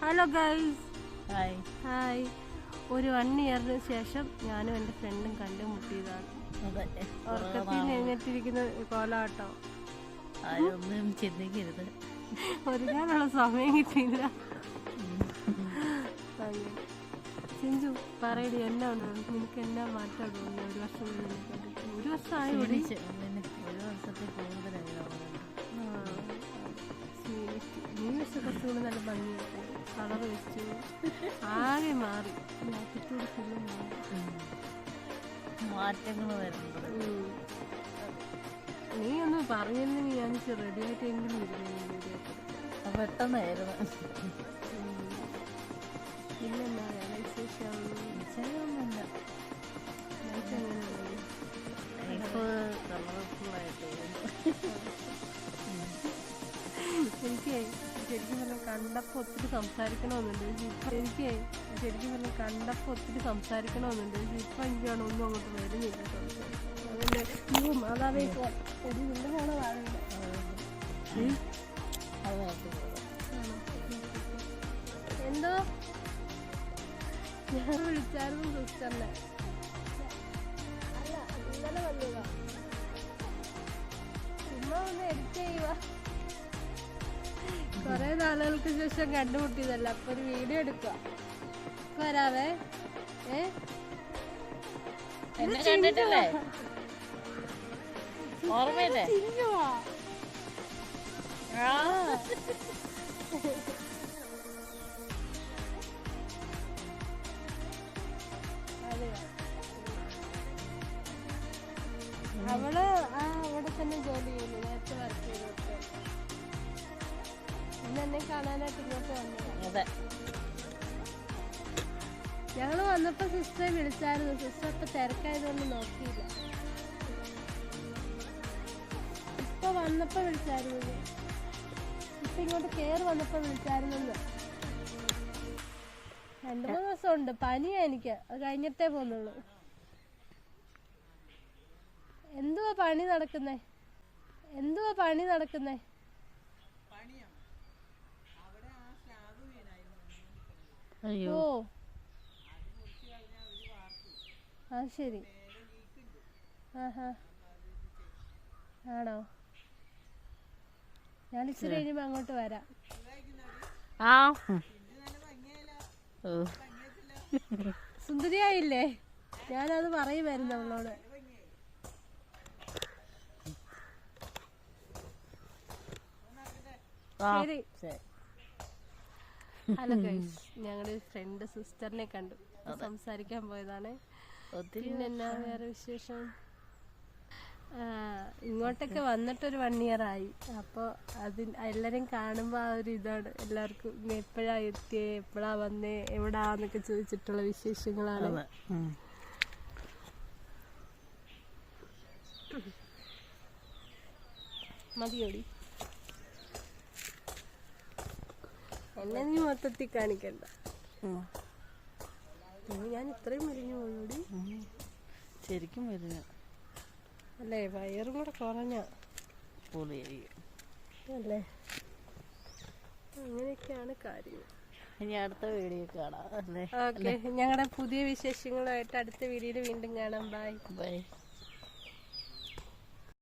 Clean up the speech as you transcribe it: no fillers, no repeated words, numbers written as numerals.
Hello guys. Hi hi. ഒരു 1 ഇയറിന് ശേഷം ഞാനും എൻ്റെ ഫ്രണ്ടും കണ്ടുമുട്ടിയതാണ്. ഉറക്കത്തിൽ എഴുന്നേറ്റിരിക്കുന്ന കോലാട്ടോ. ഒന്നും ചിന്തിക്കരുത്, ഒരുങ്ങാനുള്ള സമയം കിട്ടിയില്ല. ചിഞ്ചു പറയടി, എന്നാ നിനക്ക് എന്നാ മാറ്റാൻ തോന്നുന്നു? ഒരു വർഷം കണ്ടിട്ട് 1 വർഷമായി. 1 വർഷത്തിൽ കൂടുതലായി. നീ വെച്ച കുറച്ചുകൂടി നല്ല ഭംഗിയായിട്ട് കളർ വെച്ചു, ആകെ മാറി. ആറ്റിറ്റ്യൂഡ് ഫുള്ളും മാറ്റങ്ങൾ വരുന്നത്. നീ ഒന്ന് പറഞ്ഞെന്ന് ഞാൻ റെഡി ആയിട്ടെങ്കിലും ഇരുന്നു. പെട്ടെന്നായിരുന്നു. പിന്നെന്താ വേറെ വിശേഷം? വിശേഷമൊന്നുമില്ല. ലൈഫ് കളർഫുള്ളായിട്ട് എനിക്ക് ശരിക്കും പറഞ്ഞാൽ കണ്ടപ്പോൾ ഒത്തിരി സംസാരിക്കണമെന്നുണ്ട്. എനിക്ക് ശരിക്കും പറഞ്ഞാൽ കണ്ടപ്പോൾ ഒത്തിരി സംസാരിക്കണമെന്നുണ്ട്. ഇപ്പം എനിക്കാണ് ഒന്നും അങ്ങോട്ട് വരുന്നില്ല സംസാരിക്കാൻ. അതുകൊണ്ട് മാതാവേ ഒരു വീണ്ടുമാണ് വാഴുന്നത്. എന്തോ ഞാൻ വിളിച്ചായിരുന്നു സിസ്റ്ററിനെ. അല്ല, ഇന്നലെ വന്നതാ. ചുമ്മാ ഒന്ന് എഡിറ്റ് ചെയ്യുക. കൊറേ നാളുകൾക്ക് ശേഷം കണ്ടുമുട്ടിയതല്ല, അപ്പൊ ഒരു വീഡിയോ എടുക്കുക. വരാവേ. എന്നെ കണ്ടിട്ടില്ലേ? ഓർമ്മയില്ലേ? അവള് അവിടെ തന്നെ ജോലി ചെയ്യുന്നു, നേരത്തെ വർക്ക് ചെയ്തിട്ട്. ഇന്ന് എന്നെ കാണാനായിട്ട് ഇങ്ങോട്ട് വന്നത്. ഞങ്ങള് വന്നപ്പോ സിസ്റ്ററെ വിളിച്ചായിരുന്നു. സിസ്റ്റർ ഇപ്പൊ തിരക്കായതുകൊണ്ട് നോക്കിയില്ല. ഇപ്പൊ വന്നപ്പോ വിളിച്ചായിരുന്നു. ഇപ്പൊ ഇങ്ങോട്ട് കയറി വന്നപ്പോ വിളിച്ചായിരുന്നു. 2-3 ദിവസം ഉണ്ട്. പനിയാ എനിക്ക്. അത് കഴിഞ്ഞിട്ടേ പോന്നുള്ളൂ. എന്തുവാ പണി നടക്കുന്നേ? ഓ, ആ ശരി. ആണോ? ഞാൻ ഇച്ചിരി കഴിയുമ്പോ അങ്ങോട്ട് വരാം. സുന്ദരിയായില്ലേ? ഞാനത് പറയുമായിരുന്നു അവളോട്. ശരി. ഹലോ ഗൈസ്, ഞങ്ങളുടെ ഫ്രണ്ട് സിസ്റ്ററിനെ കണ്ടു, സംസാരിക്കാൻ പോയതാണ്. പിന്നെന്നാ വേറെ വിശേഷം? ഇങ്ങോട്ടൊക്കെ വന്നിട്ടൊരു 1 ഇയർ ആയി. അപ്പോൾ എല്ലാവരും കാണുമ്പോൾ ആ ഒരു ഇതാണ് എല്ലാവർക്കും. എപ്പോഴാ എത്തിയേ, എപ്പോഴാ വന്നേ, എവിടാന്നൊക്കെ ചോദിച്ചിട്ടുള്ള വിശേഷങ്ങളാണ്. മതിയോടി, എന്നെ നീ മൊത്തത്തിൽ കാണിക്കണ്ട. ഞാൻ ഇത്രയും മെലിഞ്ഞു പോയോടി. ശരിക്കും വരുന്ന അല്ലേ? വയറും കൂടെ കുറഞ്ഞ അല്ലേ? അങ്ങനെയൊക്കെയാണ് കാര്യം. ഇനി അടുത്ത വീഡിയോ കാണാം. ഓക്കെ, ഞങ്ങളുടെ പുതിയ വിശേഷങ്ങളുമായിട്ട് അടുത്ത വീഡിയോയിൽ വീണ്ടും കാണാം. ബൈ.